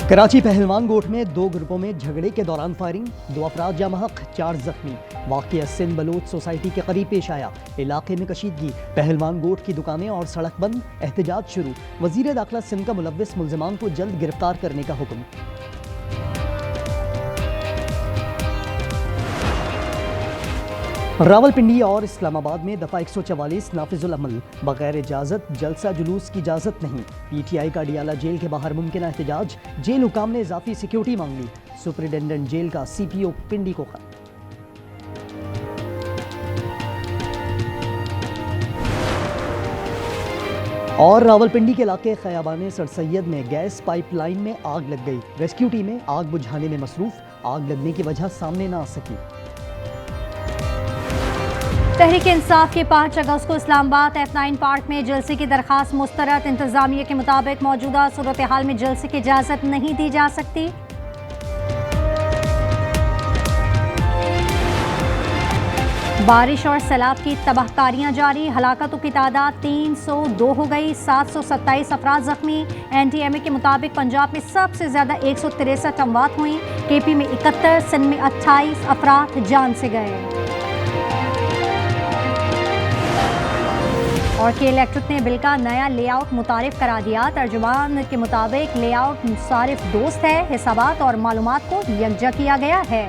कराची पहलवान गोठ में दो ग्रुपों में झगड़े के दौरान फायरिंग, 2 अफराद जामहक, 4 जख्मी। वाक़या सिंध बलोच सोसाइटी के करीब पेश आया। इलाके में कशीदगी, पहलवान गोठ की दुकानें और सड़क बंद, एहतजाज शुरू। वज़ीर दाखिला सिंध का मुलव्विस मुल्ज़िमान को जल्द गिरफ्तार करने का हुक्म। रावलपिंडी और इस्लामाबाद में दफ़ा 144 नाफिजुल अमल, बगैर इजाज़त जलसा जुलूस की इजाज़त नहीं। PTI का डियाला जेल के बाहर मुमकिन एहतजाज, जेल हुकाम ने इजाफी सिक्योरिटी मांग ली। सुपरिटेंडेंट जेल का CPO पिंडी को खत। और रावलपिंडी के इलाके खयाबान सर सैयद में गैस पाइपलाइन में आग लग गई। रेस्क्यू टीमें आग बुझाने में मसरूफ, आग लगने की वजह सामने ना आ सकी। तहरीक इंसाफ के 5 अगस्त को इस्लामाबाद F9 पार्क में जलसे की दरखास्त मुस्तरद। इंतजामिया के मुताबिक मौजूदा सूरत हाल में जलसे की इजाज़त नहीं दी जा सकती। बारिश और सैलाब की तबाहकारियां जारी, हलाकतों की तादाद 302 हो गई, 727 अफराद जख्मी। NTMA के मुताबिक पंजाब में सबसे ज्यादा 163 अमवात हुई, KP में 71, सिंध में 28 अफराद जान से गए। और के इलेक्ट्रिक ने बिल का नया लेआउट मुतारिफ करा दिया। तर्जुमान के मुताबिक लेआउट मुसारिफ दोस्त है, हिसाबात और मालूमात को यकजा किया गया है।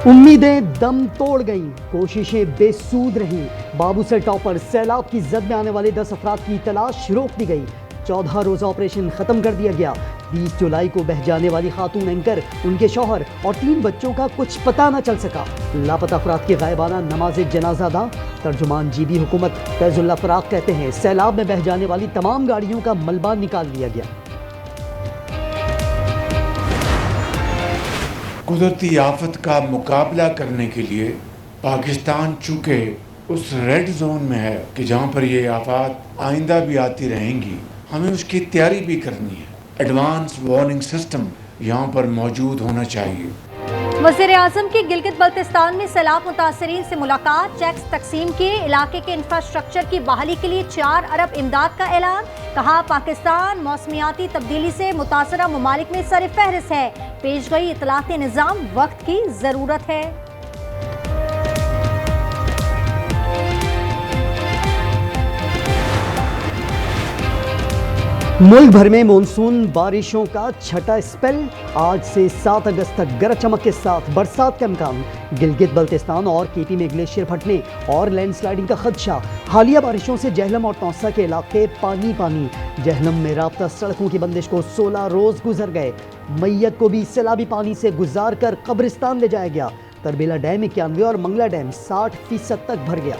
उम्मीदें दम तोड़ गईं, कोशिशें बेसूद रहीं। बाबू से टॉपर, सैलाब की जद में आने वाले 10 अफराद की तलाश रोक दी गई। 14 रोजा ऑपरेशन खत्म कर दिया गया। 20 जुलाई को बह जाने वाली खातून एंकर, उनके शौहर और 3 बच्चों का कुछ पता न चल सका। लापता अफराद के गायबाना नमाज जनाजा अदा। तर्जुमान GB हुकूमत फैजुल्लाह फराग कहते हैं सैलाब में बह जाने वाली तमाम गाड़ियों का मलबा निकाल लिया गया। कुदरती आफत का मुकाबला करने के लिए पाकिस्तान चूँकि उस रेड जोन में है कि जहाँ पर ये आफत आइंदा भी आती रहेंगी, हमें उसकी तैयारी भी करनी है। एडवांस वार्निंग सिस्टम यहाँ पर मौजूद होना चाहिए। वज़ीर आज़म की गिलगित बल्तिस्तान में सैलाब मुतासरीन से मुलाकात, चेक्स तकसीम किए। इलाके के इंफ्रास्ट्रक्चर की बहाली के लिए 4 अरब इमदाद का ऐलान। कहा पाकिस्तान मौसमियाती तब्दीली से मुतासरा ममालिक में सर फहरिस्त है। पेश गई इतलाती निज़ाम वक्त की ज़रूरत है। मुल्क भर में मानसून बारिशों का छठा स्पेल, आज से 7 अगस्त तक गरज चमक के साथ बरसात का इम्कान। गिलगित बल्तिस्तान और KP में ग्लेशियर फटने और लैंडस्लाइडिंग का खदशा। हालिया बारिशों से जहलम और तौसा के इलाके पानी पानी। जहलम में राब्ता सड़कों की बंदिश को 16 रोज गुजर गए। मैयत को भी सैलाबी पानी से गुजार कर कब्रिस्तान ले जाया गया। तरबेला डैम 91 और मंगला डैम 60% तक भर गया।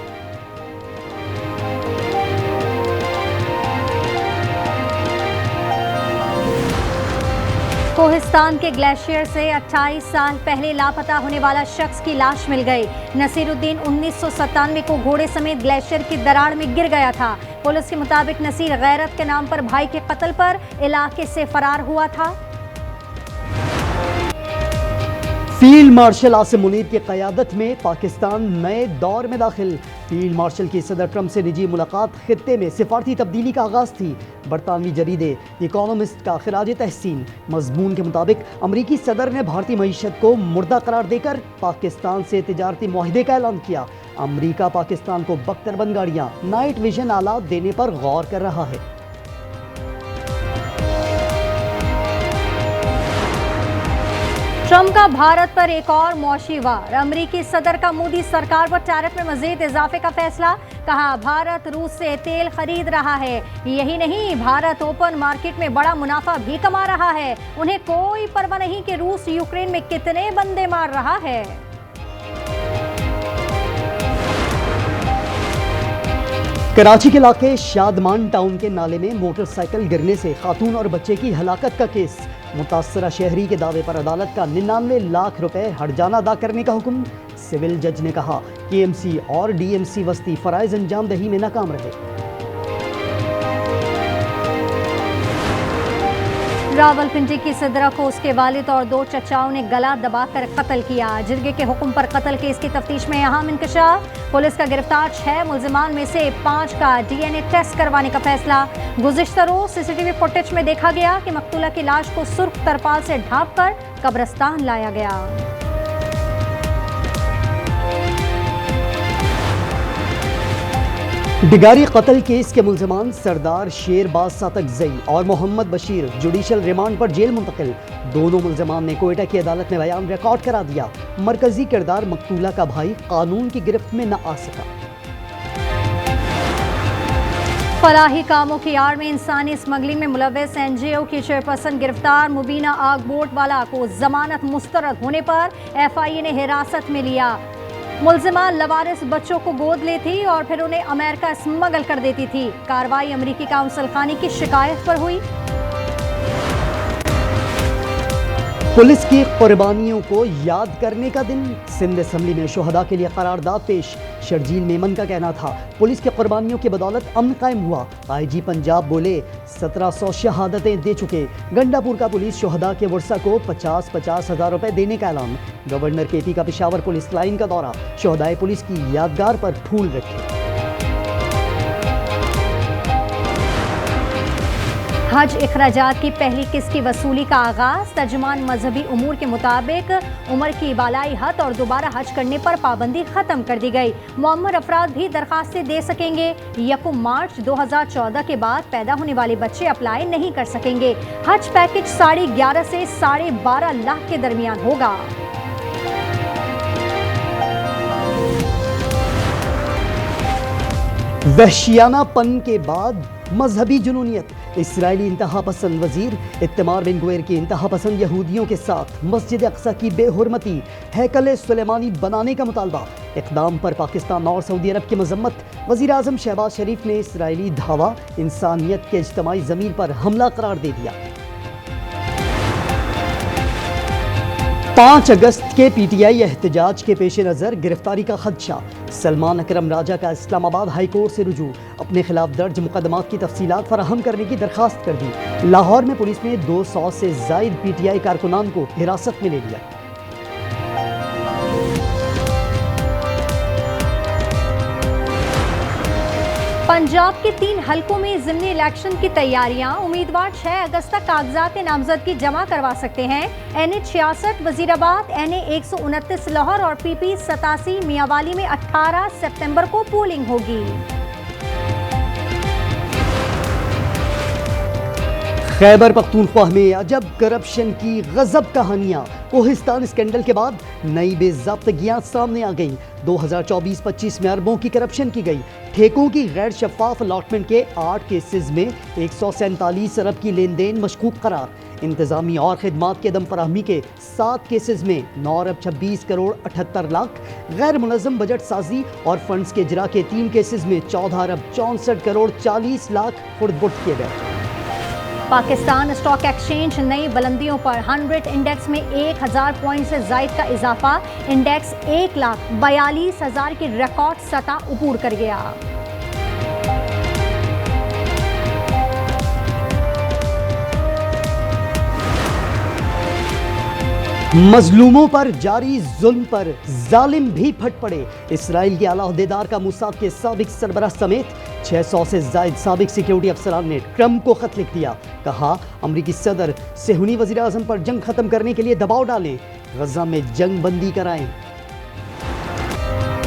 कोहिस्तान के ग्लेशियर से 28 साल पहले लापता होने वाला शख्स की लाश मिल गई। नसीरुद्दीन 1997 को घोड़े समेत ग्लेशियर की दरार में गिर गया था। पुलिस के मुताबिक नसीर गैरत के नाम पर भाई के कत्ल पर इलाके से फरार हुआ था। फील्ड मार्शल आसिम मुनीर की क़यादत में पाकिस्तान नए दौर में दाखिल। फील्ड मार्शल की सदर ट्रंप से निजी मुलाकात, खित्ते में सिफारती तब्दीली का आगाज़ थी। बरतानवी जरीदे इकोनॉमिस्ट का खिराज तहसीन। मजमून के मुताबिक अमरीकी सदर ने भारतीय मईशत को मुर्दा करार देकर पाकिस्तान से तिजारती मुआहदे का ऐलान किया। अमरीका पाकिस्तान को बख्तरबंद गाड़ियाँ, नाइट विजन आलात देने पर गौर कर रहा है। ट्रंप का भारत पर एक और मौशी वार। अमरीकी सदर का मोदी सरकार पर टैरिफ में मजीद इजाफे का फैसला। कहा भारत रूस से तेल खरीद रहा है। यही नहीं, भारत ओपन मार्केट में बड़ा मुनाफा भी कमा रहा है। उन्हें कोई परवाह नहीं कि रूस यूक्रेन में कितने बंदे मार रहा है। कराची के इलाके शादमान टाउन के नाले में मोटरसाइकिल गिरने से खातून और बच्चे की हलाकत का केस। मुतासरा शहरी के दावे पर अदालत का 99 लाख रुपए हर्जाना अदा करने का हुक्म। सिविल जज ने कहा KMC और DMC वस्ती फराइज अंजाम दही में नाकाम रहे। रावलपिंडी की सिद्रा को उसके वालिद और 2 चचाओं ने गला दबाकर कत्ल किया। जिरगे के हुक्म पर कत्ल केस की तफ्तीश में अहम इंकशाफ। पुलिस का गिरफ्तार 6 मुल्जिमान में से 5 का DNA टेस्ट करवाने का फैसला। गुज़िश्ता रोज CCTV फुटेज में देखा गया कि मकतूला की लाश को सुर्ख तरपाल से ढांप कर कब्रिस्तान लाया गया। डिगारी कत्ल केस के मुल्जिमान सरदार शेरबाज सातकजई और मोहम्मद बशीर जुडिशल रिमांड पर जेल मुंतकिल। दोनों मुल्जिमान ने कोयटा की अदालत में बयान रिकॉर्ड करा दिया। मरकजी किरदार मकतूला का भाई कानून की गिरफ्त में न आ सका। फलाही कामों की आड़ में इंसानी स्मगलिंग में मुलव्वस NGO की चेयरपर्सन गिरफ्तार। मुबीना आग बोट वाला को जमानत मुस्तरद होने पर FIA ने हिरासत में लिया। मुल्जिमा लवारिस बच्चों को गोद लेती और फिर उन्हें अमेरिका स्मगल कर देती थी। कार्रवाई अमरीकी काउंसिल खानी की शिकायत पर हुई। पुलिस की कुर्बानियों को याद करने का दिन। सिंध असम्बली में शुहदा के लिए करारदाद पेश। शर्जील मेमन का कहना था पुलिस की कुर्बानियों की बदौलत अमन कायम हुआ। IG पंजाब बोले 1700 शहादतें दे चुके। गंडापुर का पुलिस शुहदा के वर्सा को 50-50 हज़ार रुपए देने का ऐलान। गवर्नर KP का पेशावर पुलिस लाइन का दौरा। शुहदाए पुलिस की यादगार पर फूल रखे। हज इखराजात की पहली किस्त की वसूली का आगाज। तर्जुमान मजहबी उमूर के मुताबिक उम्र की बालाई हद और दोबारा हज करने पर पाबंदी खत्म कर दी गई। मुअम्मर अफराद भी दरखास्तें दे सकेंगे। 1 मार्च 2014 के बाद पैदा होने वाले बच्चे अप्लाई नहीं कर सकेंगे। हज पैकेज 11.5 से 12.5 लाख के दरमियान होगा। वहशियानापन के बाद मजहबी जुनूनियत। इसराइली इंतहा पसंद वजीर इत्तमार बिन गुवेर की इंतहा पसंद यहूदियों के साथ मस्जिद अक्सा की बेहुरमती, हैकल सुलेमानी बनाने का मुतालबा। इक़दाम पर पाकिस्तान और सऊदी अरब की मजम्मत। वज़ीर आज़म शहबाज शरीफ ने इसराइली धावा इंसानियत के इज्तमाई ज़मीर पर हमला करार दे दिया। 5 अगस्त के PTI एहतजाज के पेश नज़र गिरफ्तारी का खदशा। सलमान अकरम राजा का इस्लामाबाद हाई कोर्ट से रुजू। अपने खिलाफ दर्ज मुकदमात की तफसीलात फराहम करने की दरखास्त कर दी। लाहौर में पुलिस ने 200 से ज़ायद PTI कारकुनान को हिरासत में ले लिया। पंजाब के 3 हलकों में ज़िमनी इलेक्शन की तैयारियां। उम्मीदवार 6 अगस्त तक कागजात नामजदगी जमा करवा सकते हैं। NH 66 वजीराबाद, NA 129 लाहौर और PP 87 मियांवाली में 18 सितंबर को पोलिंग होगी। खैबर पख्तूनख्वा में अजब करप्शन की गजब कहानियां। कोहिस्तान स्कैंडल के बाद नई बेज़ाब्तगियां सामने आ गईं। 2024-25 में अरबों की करप्शन की गई। ठेकों की गैर शफाफ अलॉटमेंट के 8 केसेस में 147 अरब की लेन देन मशकूक करार। इंतजामी और खिदमात के दम फराहमी के 7 केसेस में 9 अरब 26 करोड़ 78 लाख। गैर मुनज़्ज़म बजट साजी और फंड्स के इजरा के 3 केसेस में 14 अरब 64 करोड़ 40 लाख खुर्द-बुर्द किए गए। पाकिस्तान स्टॉक एक्सचेंज नई बुलंदियों पर। 100 इंडेक्स में 1000 पॉइंट से जायद का इजाफा। इंडेक्स 1,42,000 की रिकॉर्ड सतह उपूर कर गया। मजलूमों पर जारी जुल्म पर जालिम भी फट पड़े। इसराइल के आला अहदेदार का मूसाद के साबिक सरबराह समेत 600 से जायद साबिक सिक्योरिटी अफसरान ने ट्रंप को खत लिख दिया। कहा अमरीकी सदर सेहूनी वज़ीर आज़म पर जंग खत्म करने के लिए दबाव डालें, गजा में जंग बंदी कराएं।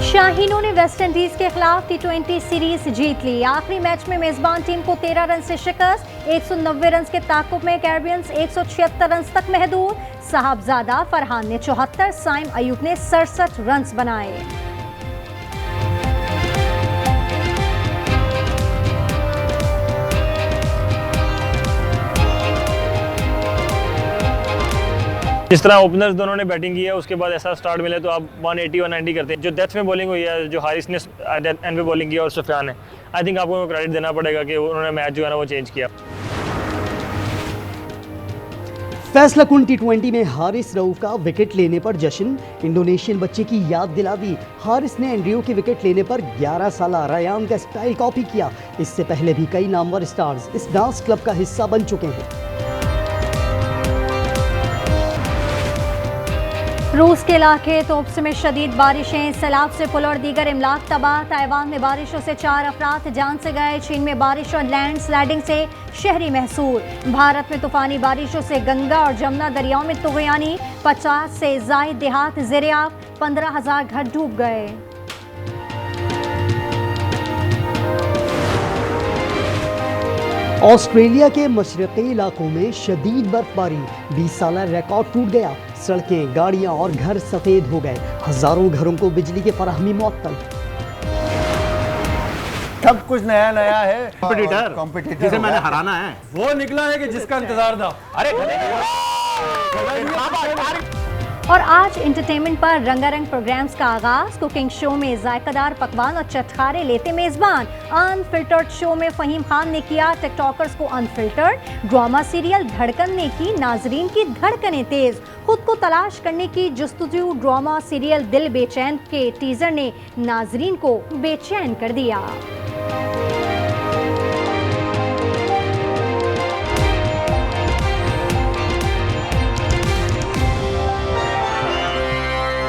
शाहीनों ने वेस्ट इंडीज के खिलाफ T20 सीरीज जीत ली। आखिरी मैच में मेजबान टीम को 13 रन से शिकस्त। 190 रन के ताकुब में कैरिबियंस 176 रन तक महदूद। साहबजादा फरहान ने 74, साइम अयूब ने 67 रन बनाए। जिस तरह ओपनर्स दोनों ने बैटिंग की है उसके बाद ऐसा स्टार्ट मिले तो आप 180-190 करते हैं। जो डेथ में बॉलिंग हुई है, जो हारिस ने एंड में बॉलिंग की और सुफियान ने, आई थिंक आपको क्रेडिट देना पड़ेगा कि उन्होंने मैच जो है ना वो चेंज किया। फैसला कुन T20 में हारिस रऊफ का विकेट लेने पर जश्न। इंडोनेशियन बच्चे की याद दिला दी। हारिस ने एंड्रयू के विकेट लेने पर 11 साला रायान का स्टाइल कॉपी किया। इससे पहले भी कई नामवर स्टार्स इस डांस क्लब का हिस्सा बन चुके हैं। रूस के इलाके तोप्स में शदीद बारिशें, सैलाब से पुल और दीगर इमलाक तबाह। ताइवान में बारिशों से 4 अफराद जान से गए। चीन में बारिश और लैंड स्लाइडिंग से शहरी महसूर। भारत में तूफानी बारिशों से गंगा और जमुना दरियाओं में तुगयानी। 50 से जायद देहात ज़ेर-ए-आब, 15,000 घर डूब गए। ऑस्ट्रेलिया के मशरक़ी इलाकों में शदीद बर्फबारी, 20 साल रिकॉर्ड टूट गया। सड़कें, गाड़ियां और घर सफेद हो गए। हजारों घरों को बिजली की फराहमी मुअत्तल। सब कुछ नया नया है। कॉम्पिटिटर जिसे मैंने हराना है वो निकला है कि जिसका इंतजार था। और आज एंटरटेनमेंट पर रंगारंग प्रोग्राम्स का आगाज। कुकिंग शो में जायकादार पकवान और चटखारे लेते मेजबान। अनफिल्टर्ड शो में फहीम खान ने किया टिकटॉकर्स को अनफिल्टर्ड। ड्रामा सीरियल धड़कन ने की नाजरीन की धड़कनें तेज। खुद को तलाश करने की जुस्तजू। ड्रामा सीरियल दिल बेचैन के टीजर ने नाजरीन को बेचैन कर दिया।